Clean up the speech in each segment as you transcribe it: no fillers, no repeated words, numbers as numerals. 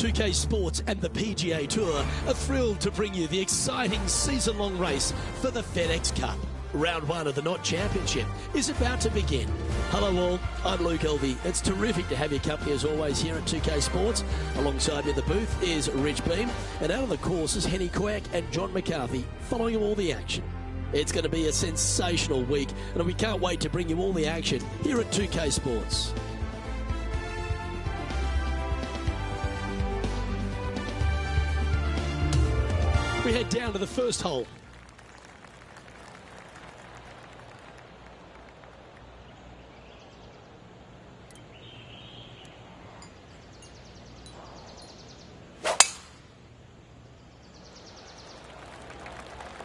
2K Sports and the PGA Tour are thrilled to bring you the exciting season-long race for the FedEx Cup. Round one of the Knot Championship is about to begin. Hello all, I'm Luke Elvey. It's terrific to have your company as always here at 2K Sports. Alongside me in the booth is Rich Beam, and out on the course is Henny Quack and John McCarthy following all the action. It's going to be a sensational week, and we can't wait to bring you all the action here at 2K Sports. We head down to the first hole.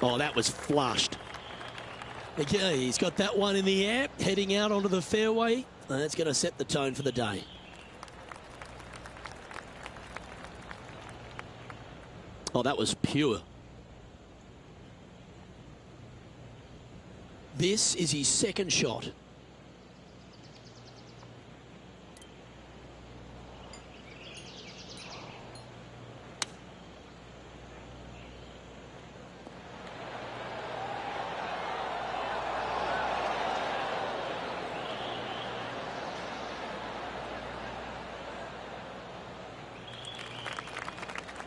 Oh, that was flushed. Okay, he's got that one in the air, heading out onto the fairway. And that's going to set the tone for the day. Oh, that was pure. This is his second shot.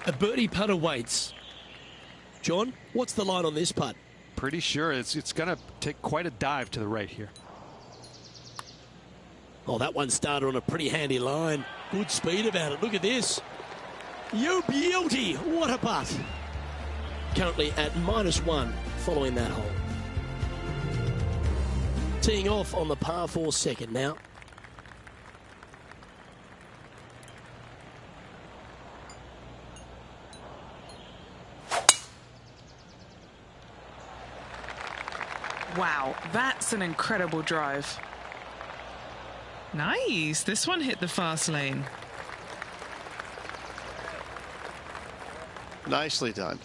A birdie putt awaits. John, what's the line on this putt? Pretty sure it's going to take quite a dive to the right here. Oh, that one started on a pretty handy line. Good speed about it. Look at this. You beauty. What a putt. Currently at -1 following that hole. Teeing off on the par 4 second now. Wow, that's an incredible drive. Nice. This one hit the fast lane. Nicely done.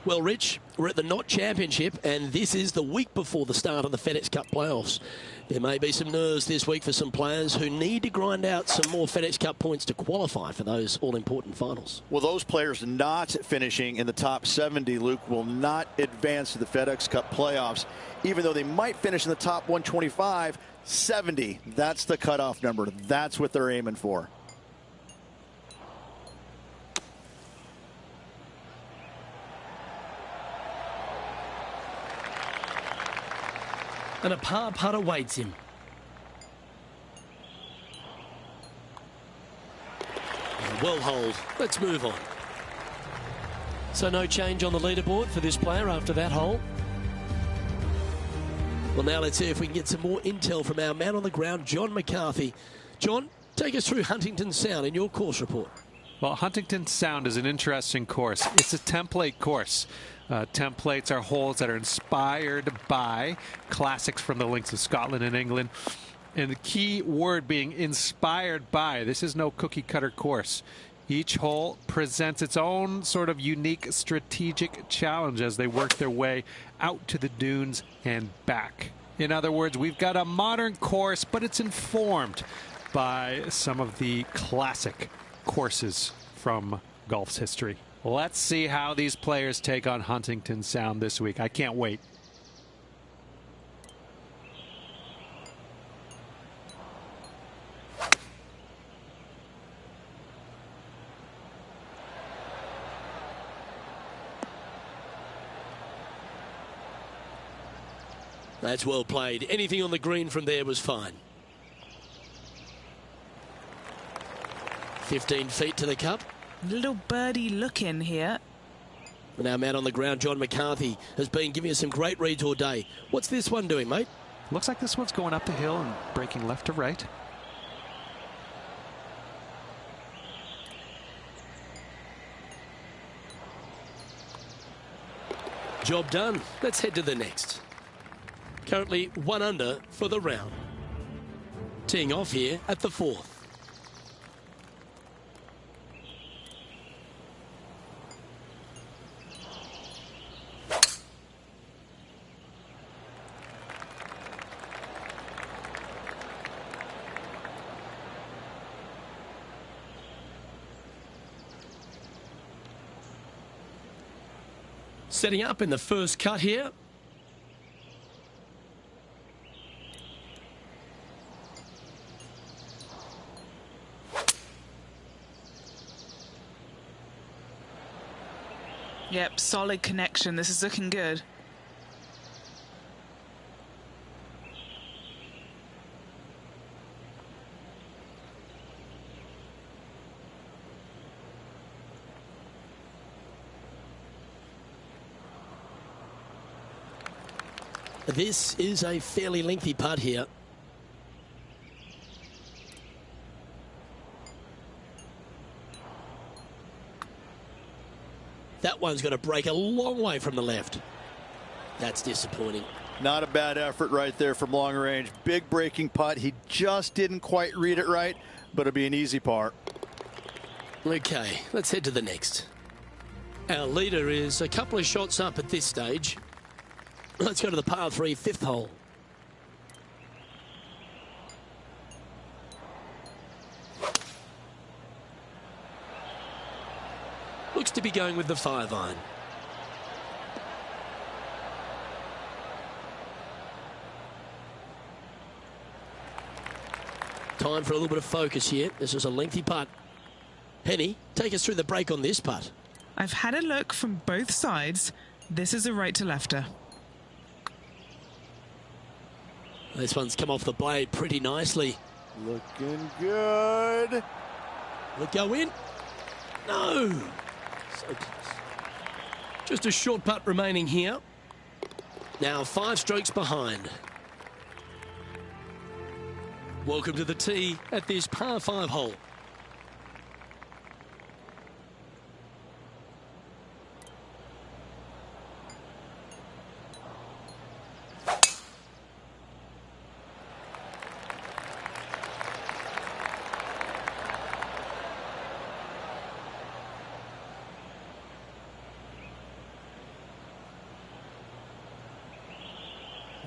Well, Rich, we're at the Knot Championship, and this is the week before the start of the FedEx Cup playoffs. There may be some nerves this week for some players who need to grind out some more FedEx Cup points to qualify for those all-important finals. Well, those players not finishing in the top 70, Luke, will not advance to the FedEx Cup playoffs. Even though they might finish in the top 125, 70, that's the cutoff number. That's what they're aiming for. And a par putt awaits him. Well holed. Let's move on. So no change on the leaderboard for this player after that hole. Well, now let's see if we can get some more intel from our man on the ground, John McCarthy. John, take us through Huntington Sound in your course report. Well, Huntington Sound is an interesting course. It's a template course. Templates are holes that are inspired by classics from the links of Scotland and England. And the key word being inspired by. This is no cookie cutter course. Each hole presents its own sort of unique strategic challenge as they work their way out to the dunes and back. In other words, we've got a modern course, but it's informed by some of the classic courses from golf's history. Let's see how these players take on Huntington Sound this week. I can't wait. That's well played. Anything on the green from there was fine. 15 feet to the cup. Little birdie look in here. And our man on the ground, John McCarthy, has been giving us some great reads all day. What's this one doing, mate? Looks like this one's going up the hill and breaking left to right. Job done. Let's head to the next. Currently 1 under for the round. Teeing off here at the 4th. setting up in the first cut here. Yep, solid connection. This is looking good. This is a fairly lengthy putt here. That one's going to break a long way from the left. That's disappointing. Not a bad effort right there from long range. Big breaking putt. He just didn't quite read it right, but it'll be an easy par. Okay, let's head to the next. Our leader is a couple of shots up at this stage. Let's go to the par 3 fifth hole. Looks to be going with the 5-iron. Time for a little bit of focus here. This is a lengthy putt. Penny, take us through the break on this putt. I've had a look from both sides. This is a right to lefter. This one's come off the blade pretty nicely. Looking good. Will it go in? No. So close. Just a short putt remaining here. Now 5 strokes behind. Welcome to the tee at this par 5 hole.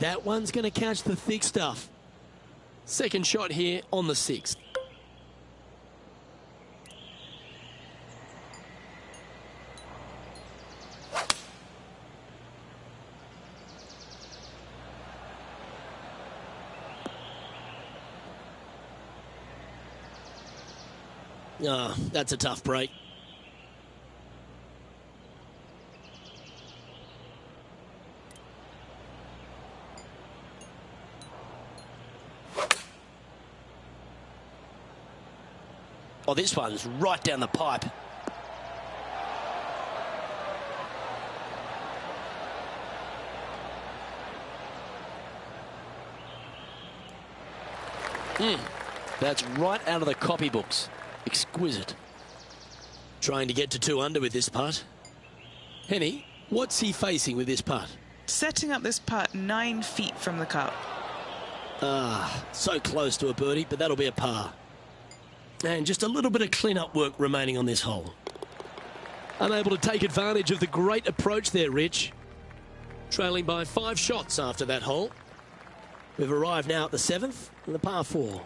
That one's going to catch the thick stuff. Second shot here on the 6th. Ah, that's a tough break. Oh, this one's right down the pipe. That's right out of the copybooks. Exquisite. Trying to get to 2 under with this putt. Henny, what's he facing with this putt? Setting up this putt 9 feet from the cup. Ah, so close to a birdie, but that'll be a par. And just a little bit of clean-up work remaining on this hole. Unable to take advantage of the great approach there, Rich. Trailing by 5 shots after that hole. We've arrived now at the 7th and the par 4.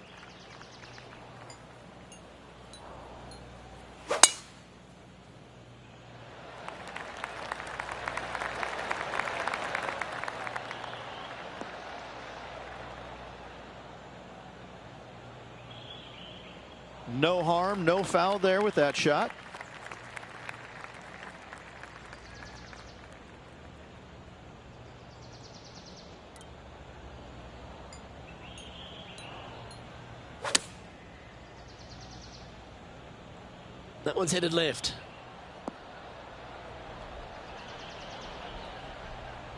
No harm, no foul there with that shot. That one's headed left.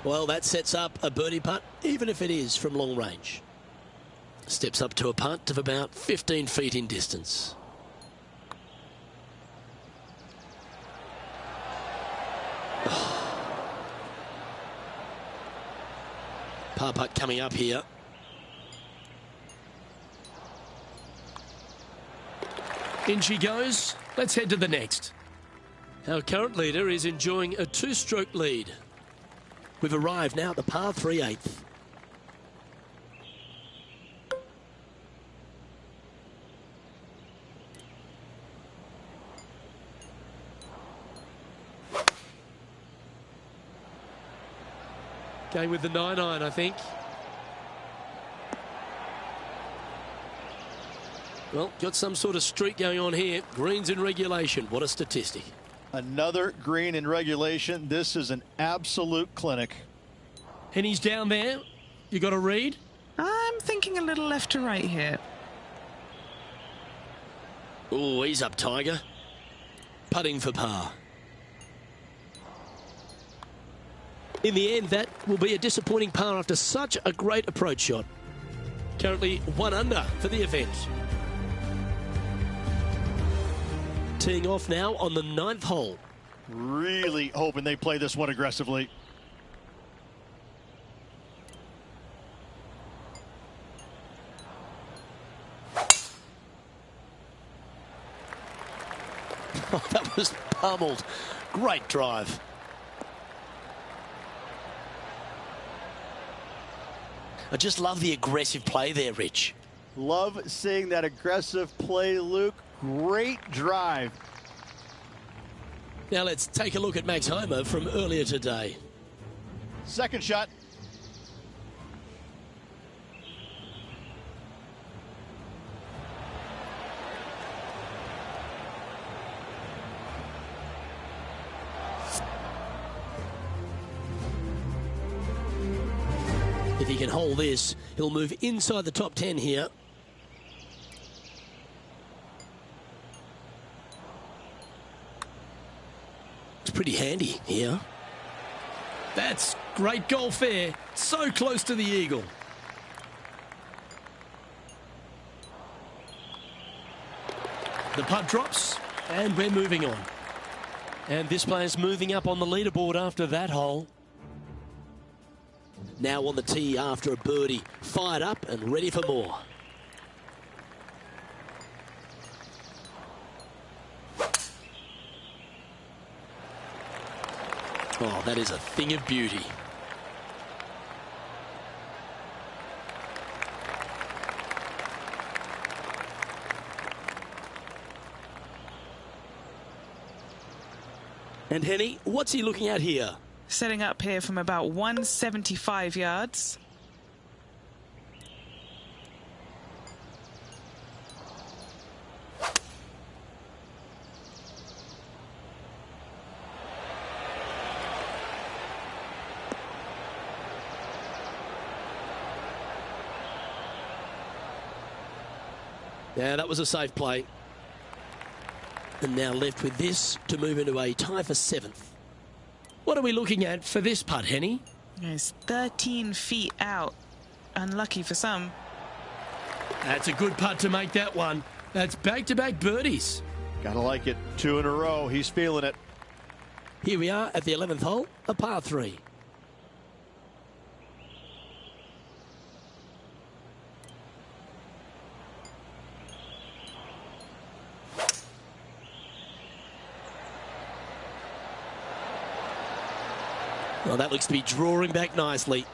Well, that sets up a birdie putt, even if it is from long range. Steps up to a putt of about 15 feet in distance. Par putt coming up here. In she goes. Let's head to the next. Our current leader is enjoying a 2-stroke lead. We've arrived now at the par 3 8th. Going with the 9-iron, I think. Well, got some sort of streak going on here. Greens in regulation. What a statistic. Another green in regulation. This is an absolute clinic. And he's down there. You got a read? I'm thinking a little left to right here. Oh, he's up, Tiger. Putting for par. In the end, that will be a disappointing par after such a great approach shot. Currently 1 under for the event. Teeing off now on the 9th hole. Really hoping they play this one aggressively. Oh, that was pummeled. Great drive. I just love the aggressive play there, Rich. Love seeing that aggressive play, Luke. Great drive. Now let's take a look at Max Homa from earlier today. Second shot. If he can hold this, he'll move inside the top 10 here. It's pretty handy here. That's great golf there. So close to the eagle. The putt drops, and we're moving on. And this player's moving up on the leaderboard after that hole. Now on the tee after a birdie, fired up and ready for more. Oh, that is a thing of beauty. And Henny, what's he looking at here? Setting up here from about 175 yards. Yeah, that was a safe play. And now left with this to move into a tie for 7th. What are we looking at for this putt, Henny? It's 13 feet out. Unlucky for some. That's a good putt to make that one. That's back-to-back birdies. Gotta like it. 2 in a row. He's feeling it. Here we are at the 11th hole, a par 3. Well, that looks to be drawing back nicely.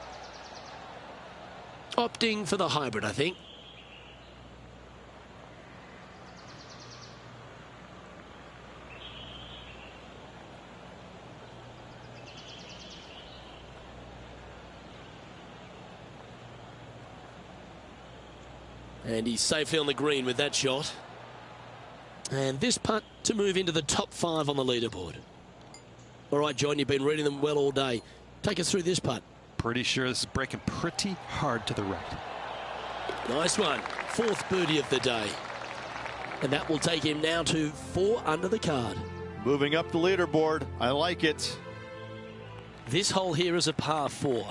Opting for the hybrid, I think. And he's safely on the green with that shot. And this putt to move into the top 5 on the leaderboard. All right, John, you've been reading them well all day. Take us through this putt. Pretty sure this is breaking pretty hard to the right. Nice one. 4th birdie of the day. And that will take him now to 4 under the card. Moving up the leaderboard. I like it. This hole here is a par 4.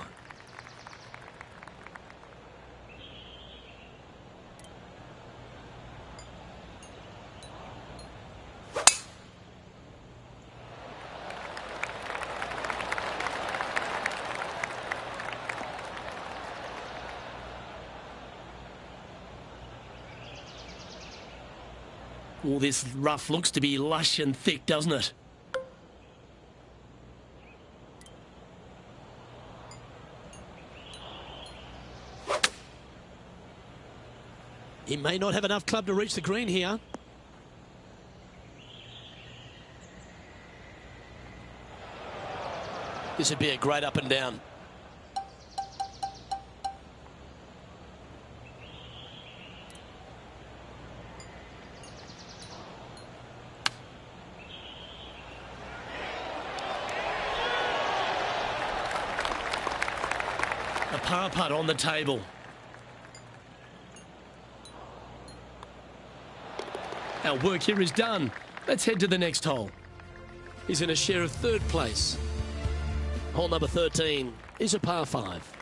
All this rough looks to be lush and thick, doesn't it? He may not have enough club to reach the green here. This would be a great up and down. The par putt on the table. Our work here is done. Let's head to the next hole. He's in a share of third place. Hole number 13 is a par 5.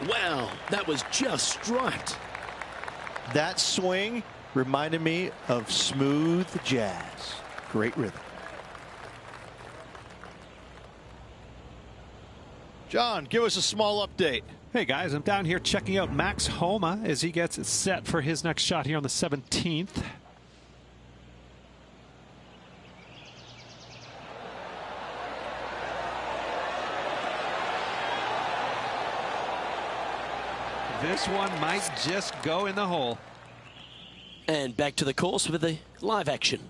Wow, that was just striped. That swing reminded me of smooth jazz. Great rhythm. John, give us a small update. Hey guys, I'm down here checking out Max Homa as he gets set for his next shot here on the 17th. This one might just go in the hole. And back to the course with the live action.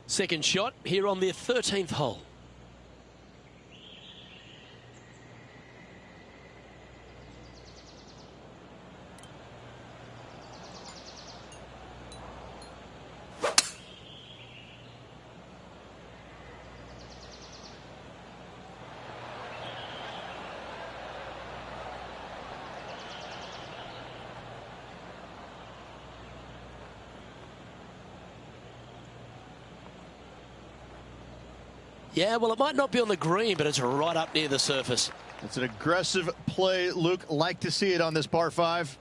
Second shot here on the 13th hole. Yeah, well, it might not be on the green, but it's right up near the surface. It's an aggressive play, Luke. Like to see it on this par 5.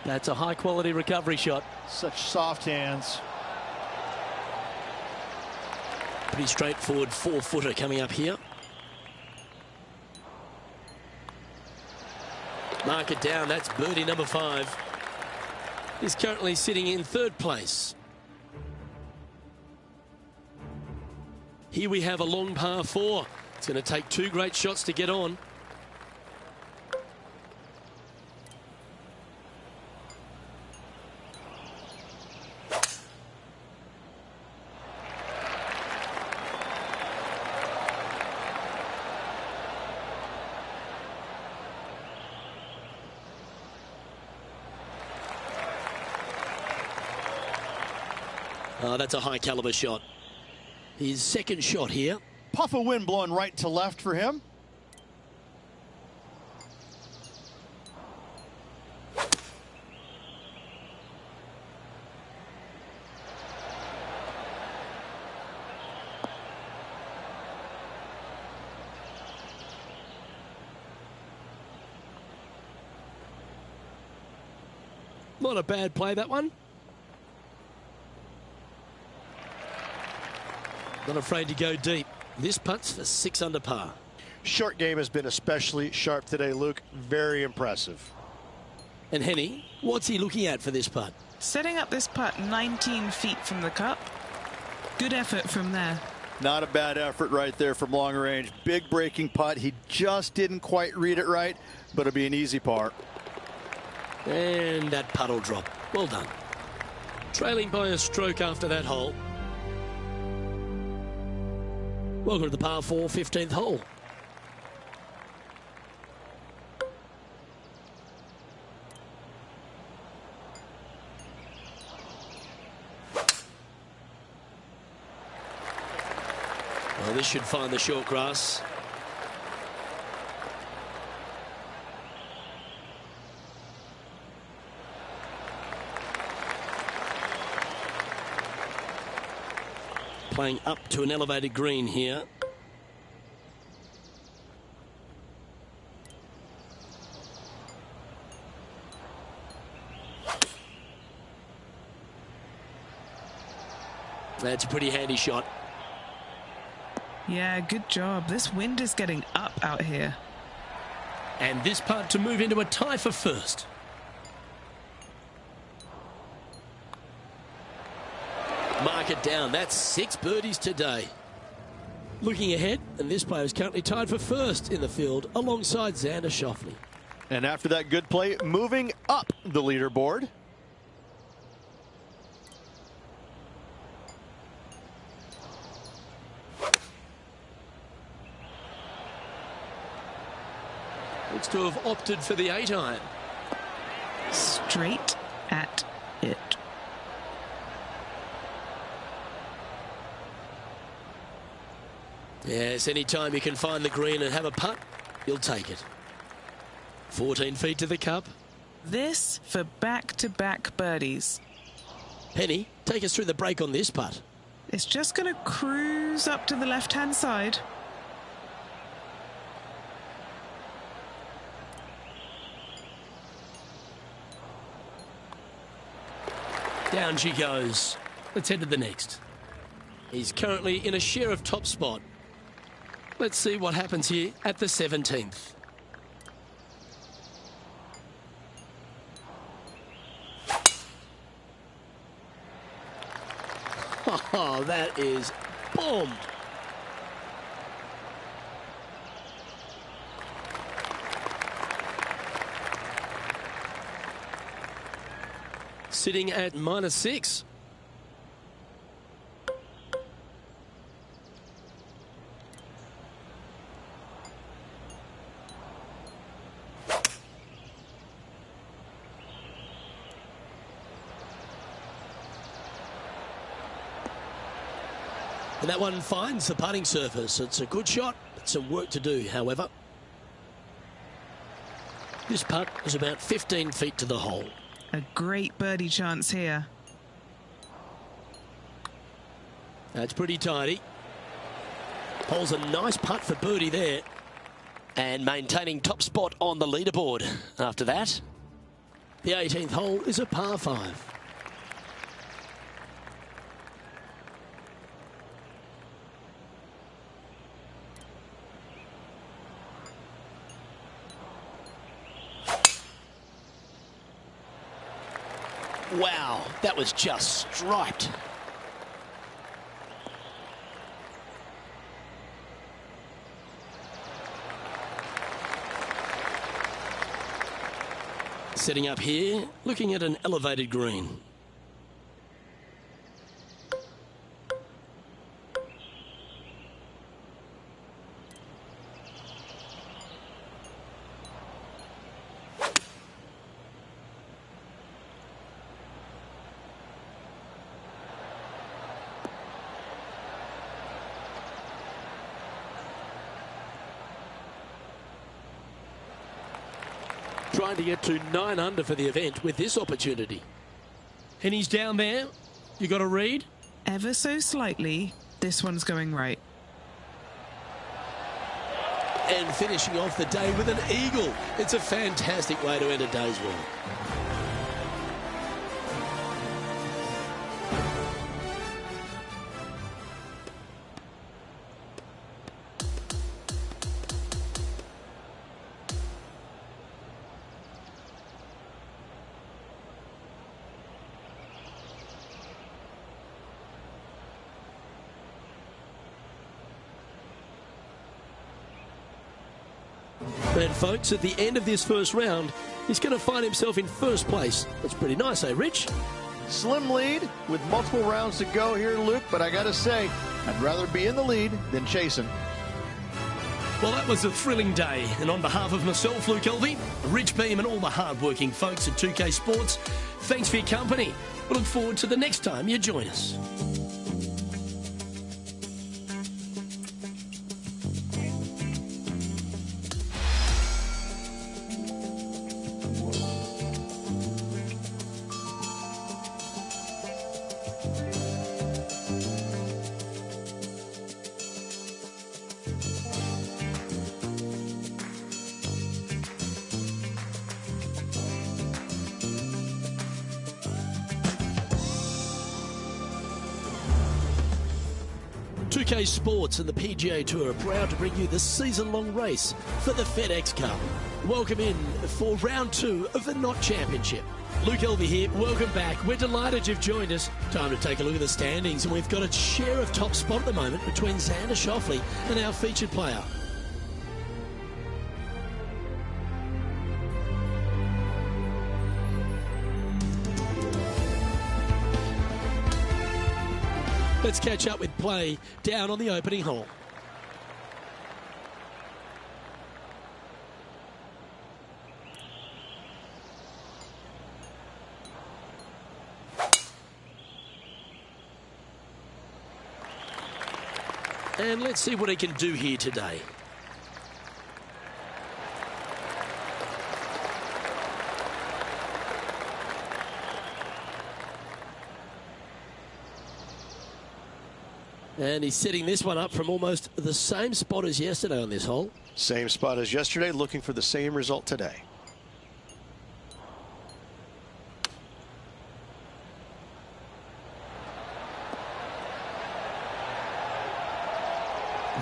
That's a high-quality recovery shot. Such soft hands. Pretty straightforward 4-footer coming up here. Mark it down. That's birdie number 5. He's currently sitting in third place. Here we have a long par 4. It's going to take 2 great shots to get on. Oh, that's a high caliber shot. His second shot here. Puff of wind blowing right to left for him. Not a bad play, that one. Not afraid to go deep. This putt's for 6 under par. Short game has been especially sharp today, Luke. Very impressive. And Henny, what's he looking at for this putt? Setting up this putt 19 feet from the cup. Good effort from there. Not a bad effort right there from long range. Big breaking putt. He just didn't quite read it right, but it'll be an easy par. And that putt will drop. Well done. Trailing by a stroke after that hole. Welcome to the par 4 15th hole. Well, this should find the short grass. Playing up to an elevated green here. That's a pretty handy shot. Yeah, good job. This wind is getting up out here. And this putt to move into a tie for first. Mark it down. That's 6 birdies today. Looking ahead, and this player is currently tied for first in the field alongside Xander Schauffele. And after that good play, moving up the leaderboard. Looks to have opted for the 8-iron. Straight at it. Yes, any time you can find the green and have a putt, you'll take it. 14 feet to the cup. This for back-to-back birdies. Penny, take us through the break on this putt. It's just going to cruise up to the left-hand side. Down she goes. Let's head to the next. He's currently in a share of top spot. Let's see what happens here at the 17th. Oh, that is bombed. Sitting at -6. And that one finds the putting surface. It's a good shot. It's some work to do, however. This putt is about 15 feet to the hole. A great birdie chance here. That's pretty tidy. Hole's a nice putt for birdie there. And maintaining top spot on the leaderboard after that. The 18th hole is a par 5. Wow, that was just striped. Setting up here, looking at an elevated green. Trying to get to 9 under for the event with this opportunity. And he's down there. You got a read? Ever so slightly, this one's going right. And finishing off the day with an eagle. It's a fantastic way to end a day's work. And folks, at the end of this first round, he's going to find himself in first place. That's pretty nice, eh, Rich? Slim lead with multiple rounds to go here, Luke, but I got to say, I'd rather be in the lead than chasing. Well, that was a thrilling day. And on behalf of myself, Luke Elvey, Rich Beam, and all the hard-working folks at 2K Sports, thanks for your company. We look forward to the next time you join us. UK Sports and the PGA Tour are proud to bring you the season-long race for the FedEx Cup. Welcome in for round 2 of the Knot Championship. Luke Elvey here, welcome back. We're delighted you've joined us. Time to take a look at the standings, and we've got a share of top spot at the moment between Xander Schauffele and our featured player. Let's catch up with play down on the opening hole. And let's see what he can do here today. And he's setting this one up from almost the same spot as yesterday on this hole. Same spot as yesterday, looking for the same result today.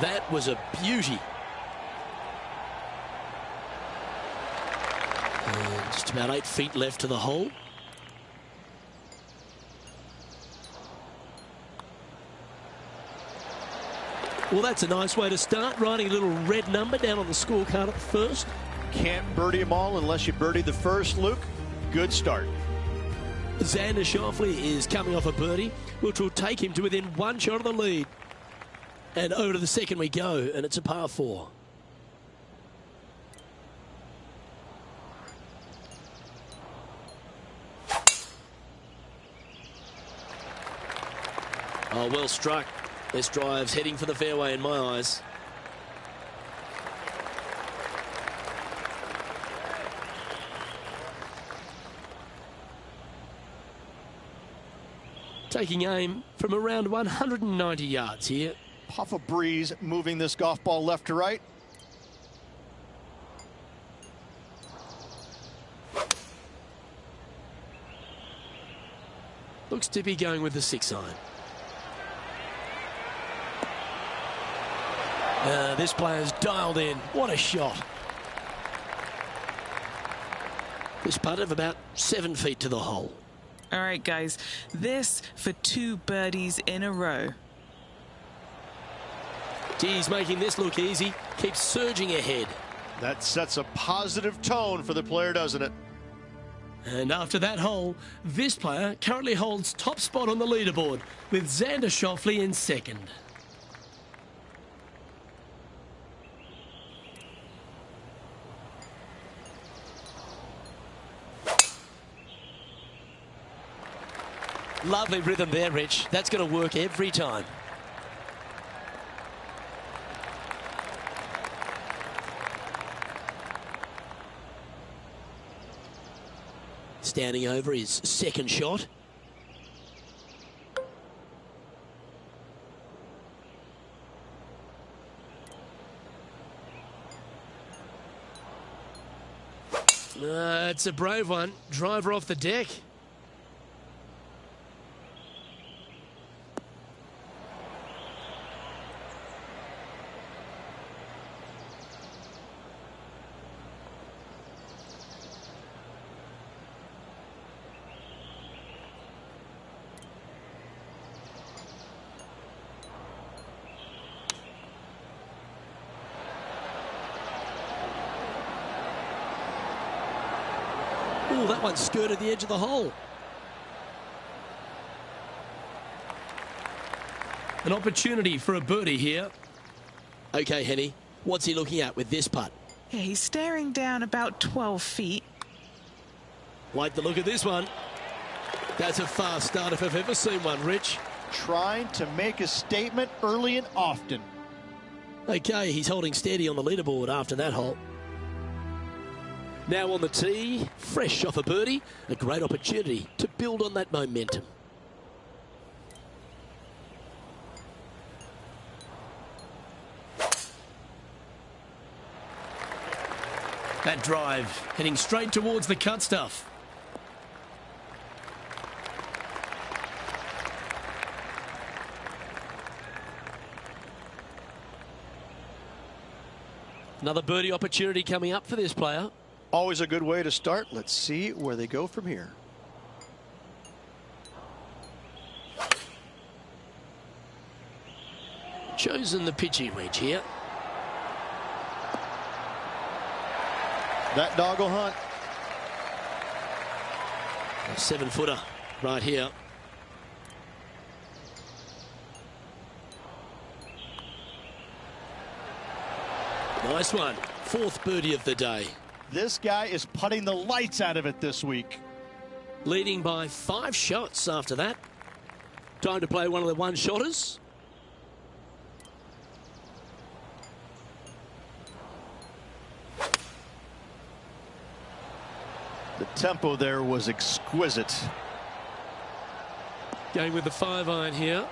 That was a beauty. And just about 8 feet left to the hole. Well, that's a nice way to start, writing a little red number down on the scorecard at the first. Can't birdie them all unless you birdie the first, Luke. Good start. Xander Schauffele is coming off a birdie, which will take him to within 1 shot of the lead. And over to the second we go, and it's a par 4. Oh, well struck. This drive's heading for the fairway in my eyes. Taking aim from around 190 yards here. Puff of breeze moving this golf ball left to right. Looks to be going with the 6-iron. This player's dialed in. What a shot. This putt of about 7 feet to the hole. All right, guys, this for 2 birdies in a row. He's making this look easy. Keeps surging ahead. That sets a positive tone for the player, doesn't it? And after that hole, this player currently holds top spot on the leaderboard with Xander Schauffele in second. Lovely rhythm there, Rich. That's going to work every time. Standing over his second shot. It's a brave one. Driver off the deck. Oh, that one skirted the edge of the hole. An opportunity for a birdie here. Okay, Henny, what's he looking at with this putt? Yeah, he's staring down about 12 feet. Like the look of this one. That's a fast start if I've ever seen one, Rich. Trying to make a statement early and often. Okay, he's holding steady on the leaderboard after that hole. Now on the tee, fresh off a birdie, a great opportunity to build on that momentum. That drive heading straight towards the cut stuff. Another birdie opportunity coming up for this player. Always a good way to start. Let's see where they go from here. Chosen the pitching wedge here. That dog will hunt. A 7-footer right here. Nice one. 4th birdie of the day. This guy is putting the lights out of it this week. Leading by 5 shots after that. Time to play one of the one-shotters. The tempo there was exquisite. Going with the 5-iron here.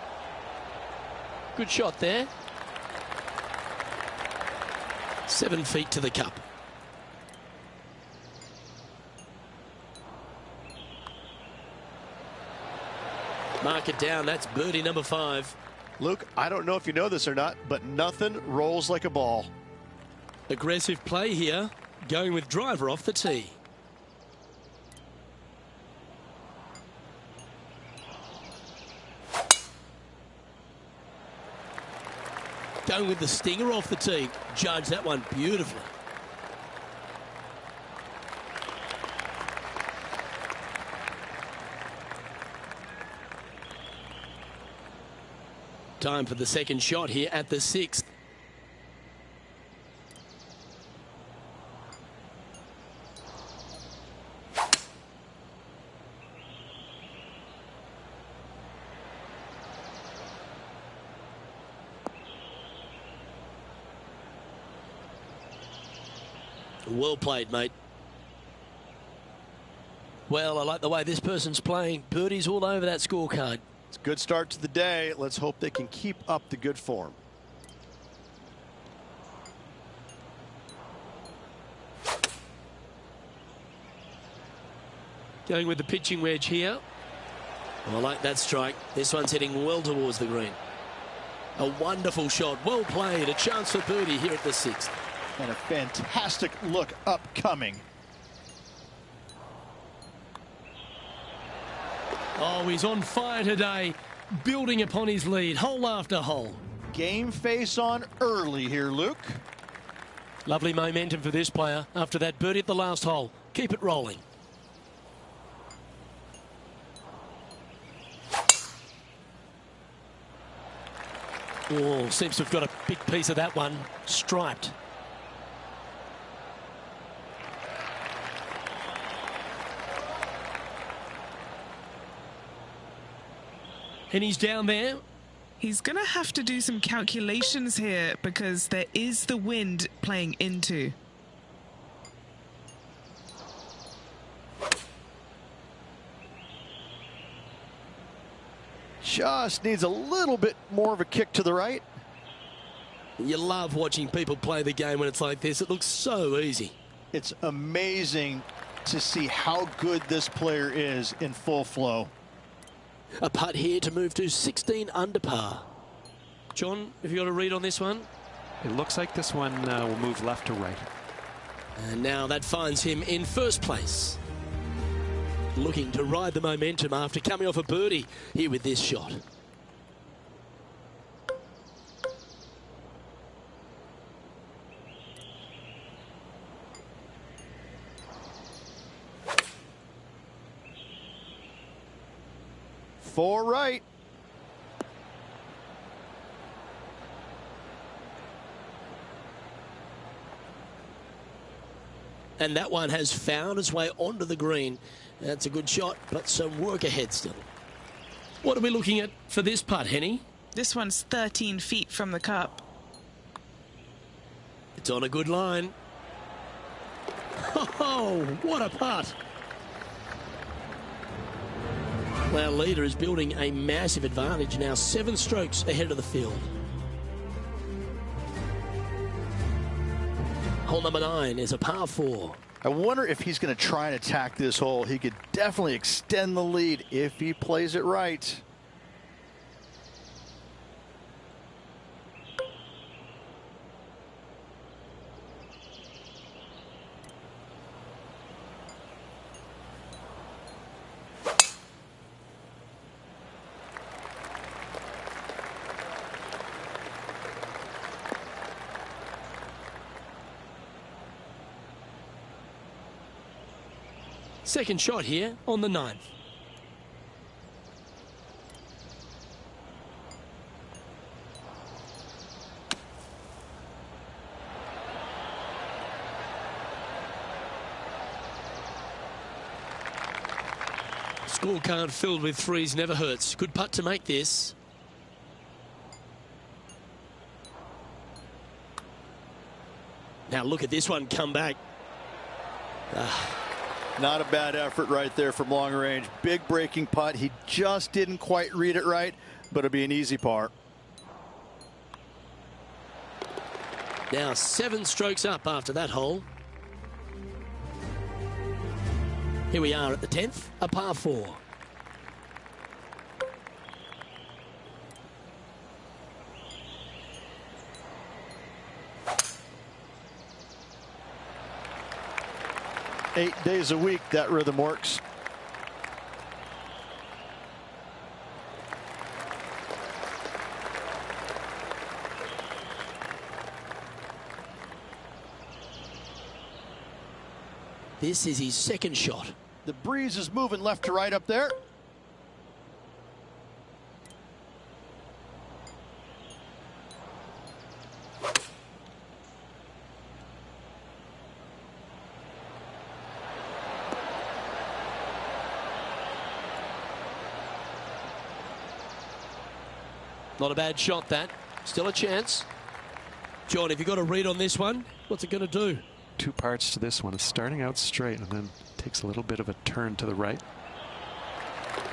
Good shot there. 7 feet to the cup. Mark it down. That's birdie number 5. Luke, I don't know if you know this or not, but nothing rolls like a ball. Aggressive play here. Going with driver off the tee. Going with the stinger off the tee. Judge that one beautifully. Time for the second shot here at the 6th. Well played, mate. Well, I like the way this person's playing. Birdies all over that scorecard. It's a good start to the day. Let's hope they can keep up the good form. Going with the pitching wedge here. I like that strike. This one's heading well towards the green. A wonderful shot. Well played. A chance for birdie here at the 6th. And a fantastic look upcoming. Oh, he's on fire today, building upon his lead, hole after hole. Game face on early here, Luke. Lovely momentum for this player after that birdie at the last hole. Keep it rolling. Oh, seems to have got a big piece of that one. Striped. And he's down there. He's going to have to do some calculations here because there is the wind playing into. Just needs a little bit more of a kick to the right. You love watching people play the game when it's like this. It looks so easy. It's amazing to see how good this player is in full flow. A putt here to move to 16 under par. John, have you got a read on this one? It looks like this one will move left to right. And now that finds him in first place. Looking to ride the momentum after coming off a birdie here with this shot. Four right. And that one has found its way onto the green. That's a good shot, but some work ahead still. What are we looking at for this putt, Henny? This one's 13 feet from the cup. It's on a good line. Oh, what a putt. Our leader is building a massive advantage now, 7 strokes ahead of the field. Hole number 9 is a par 4. I wonder if he's going to try and attack this hole. He could definitely extend the lead if he plays it right. Second shot here on the 9th. Scorecard filled with threes never hurts. Good putt to make this. Now look at this one come back. Not a bad effort right there from long range. Big breaking putt. He just didn't quite read it right, but it'll be an easy par. Now 7 strokes up after that hole. Here we are at the 10th, a par 4. Eight days a week, that rhythm works. This is his second shot. The breeze is moving left to right up there. Not a bad shot, that. Still a chance. John, have you got a read on this one? What's it going to do? 2 parts to this one. It's starting out straight and then takes a little bit of a turn to the right.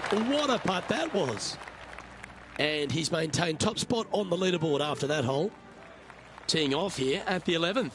What a putt that was. And he's maintained top spot on the leaderboard after that hole. Teeing off here at the 11th.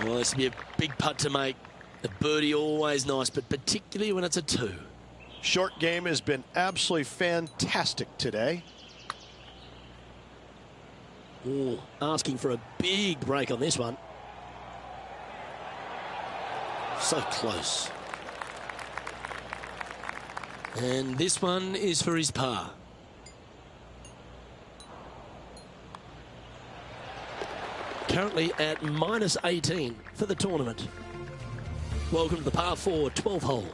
Well, this would be a big putt to make. The birdie always nice, but particularly when it's a 2. Short game has been absolutely fantastic today. Ooh, asking for a big break on this one. So close. And this one is for his par. Currently at -18 for the tournament. Welcome to the par 4 12th hole.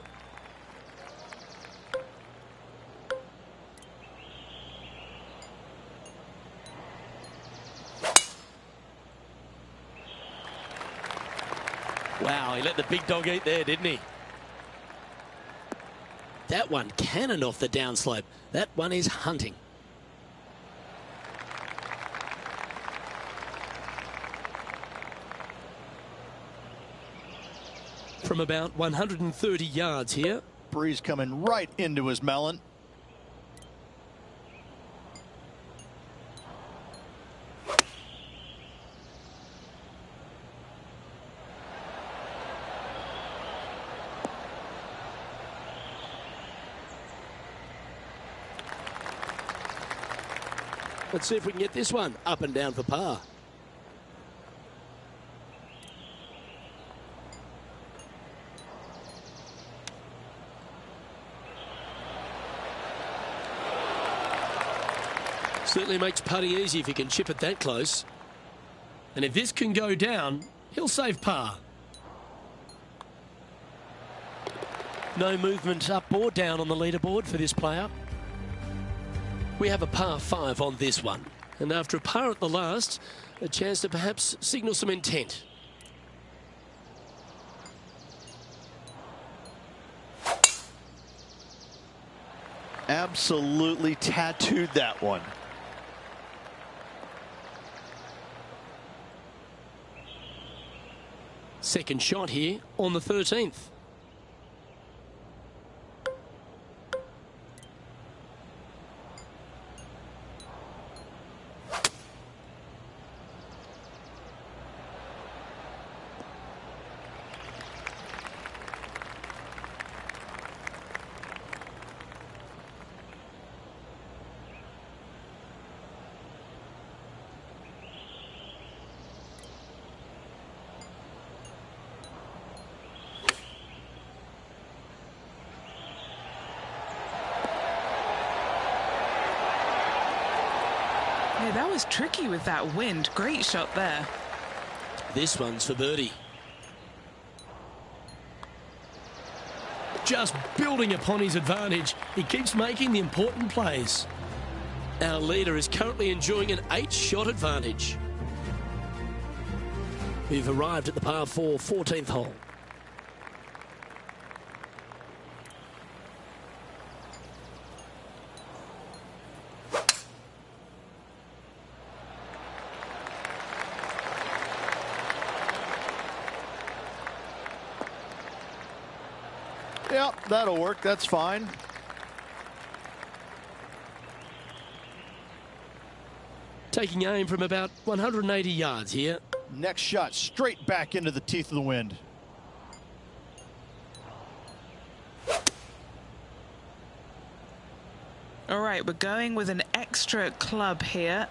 Wow, he let the big dog eat there, didn't he? That one cannoned off the downslope. That one is hunting. From about 130 yards here. Breeze coming right into his melon. Let's see if we can get this one up and down for par. Certainly makes putting easy if you can chip it that close. And if this can go down, he'll save par. No movement up or down on the leaderboard for this player. We have a par 5 on this one. And after a par at the last, a chance to perhaps signal some intent. Absolutely tattooed that one. Second shot here on the 13th. Hey, that was tricky with that wind. Great shot there. This one's for birdie. Just building upon his advantage. He keeps making the important plays. Our leader is currently enjoying an 8-shot advantage. We've arrived at the par 4 14th hole. Yep, that'll work. That's fine. Taking aim from about 180 yards here. Next shot, straight back into the teeth of the wind. All right, we're going with an extra club here.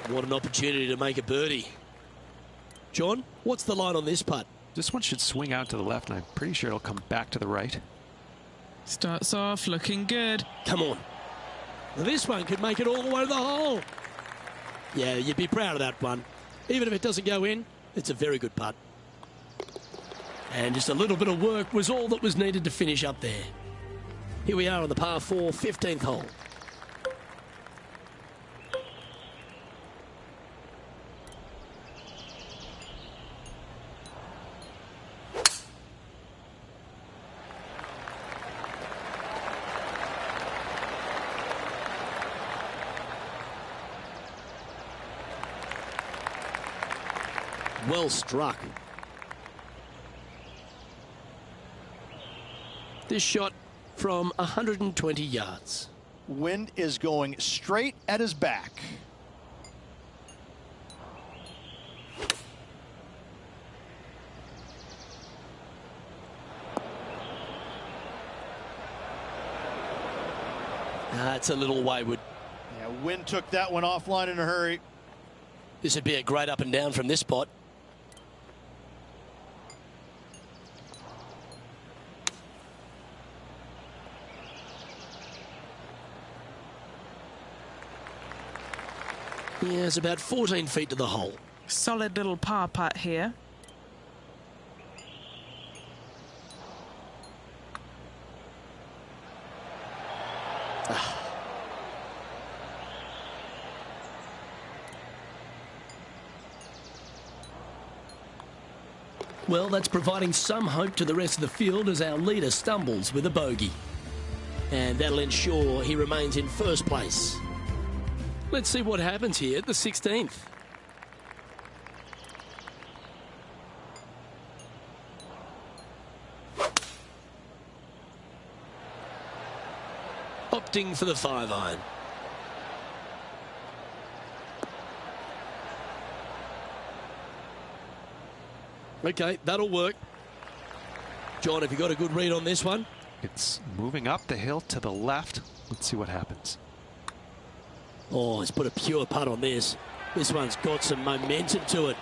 What an opportunity to make a birdie. John, what's the line on this putt? This one should swing out to the left, and I'm pretty sure it'll come back to the right. Starts off looking good. Come on. This one could make it all the way to the hole. Yeah, you'd be proud of that one. Even if it doesn't go in, it's a very good putt. And just a little bit of work was all that was needed to finish up there. Here we are on the par 4 15th hole. Well struck. This shot from 120 yards. Wind is going straight at his back. That's a little wayward. Yeah, wind took that one offline in a hurry. This would be a great up and down from this spot. Yeah, it's about 14 feet to the hole. Solid little par putt here. Well, that's providing some hope to the rest of the field as our leader stumbles with a bogey. And that'll ensure he remains in first place. Let's see what happens here at the 16th. Opting for the 5-iron. Okay, that'll work. John, have you got a good read on this one? It's moving up the hill to the left. Let's see what happens. Oh, he's put a pure putt on this. This one's got some momentum to it.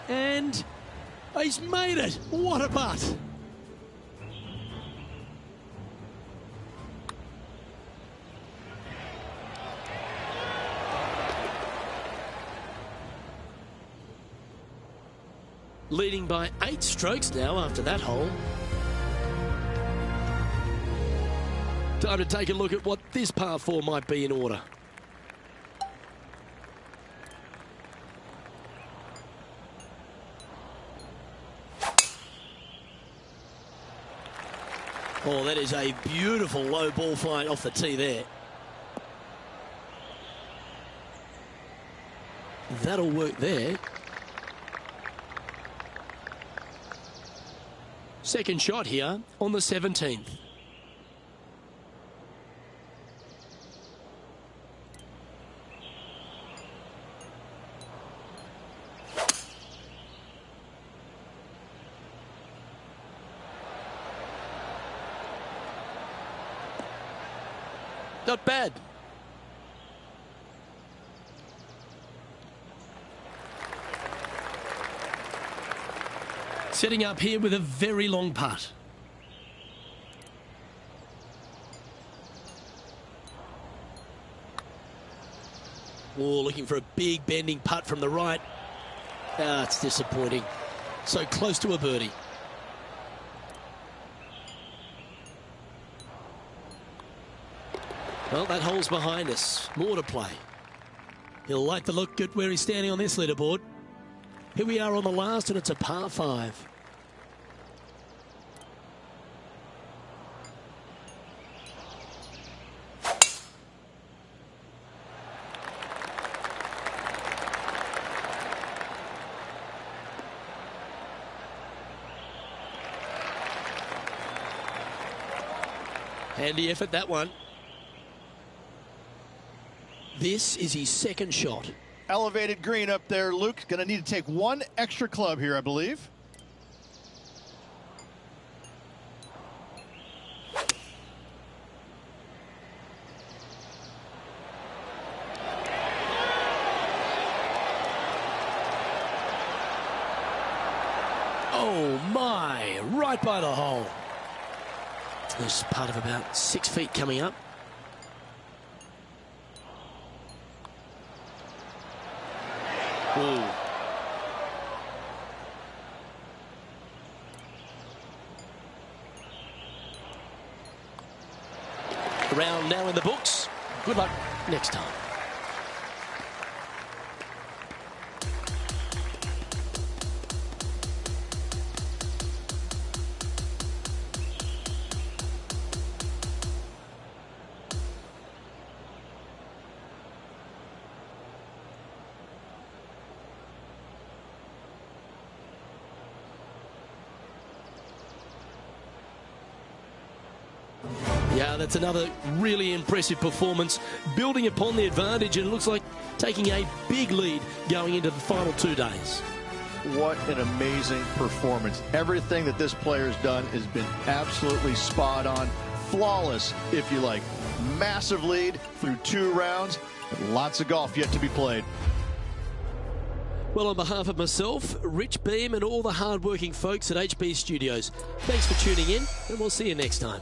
And he's made it. What a putt. Leading by 8 strokes now after that hole. Time to take a look at what this par 4 might be in order. Oh, that is a beautiful low ball flight off the tee there. That'll work there. Second shot here on the 17th. Not bad. Setting up here with a very long putt. Oh, looking for a big bending putt from the right. Ah, it's disappointing. So close to a birdie. Well, that hole's behind us. More to play. He'll like the look at where he's standing on this leaderboard. Here we are on the last, and it's a par 5. Handy effort, that one. This is his second shot. Elevated green up there, Luke. Going to need to take one extra club here, I believe. Oh my, right by the hole. There's part of about 6 feet coming up. Ooh. Round now in the books. Good luck next time. Yeah, that's another really impressive performance, building upon the advantage, and it looks like taking a big lead going into the final 2 days. What an amazing performance. Everything that this player's done has been absolutely spot on, flawless, if you like. Massive lead through 2 rounds, lots of golf yet to be played. Well, on behalf of myself, Rich Beam, and all the hard-working folks at HB Studios, thanks for tuning in, and we'll see you next time.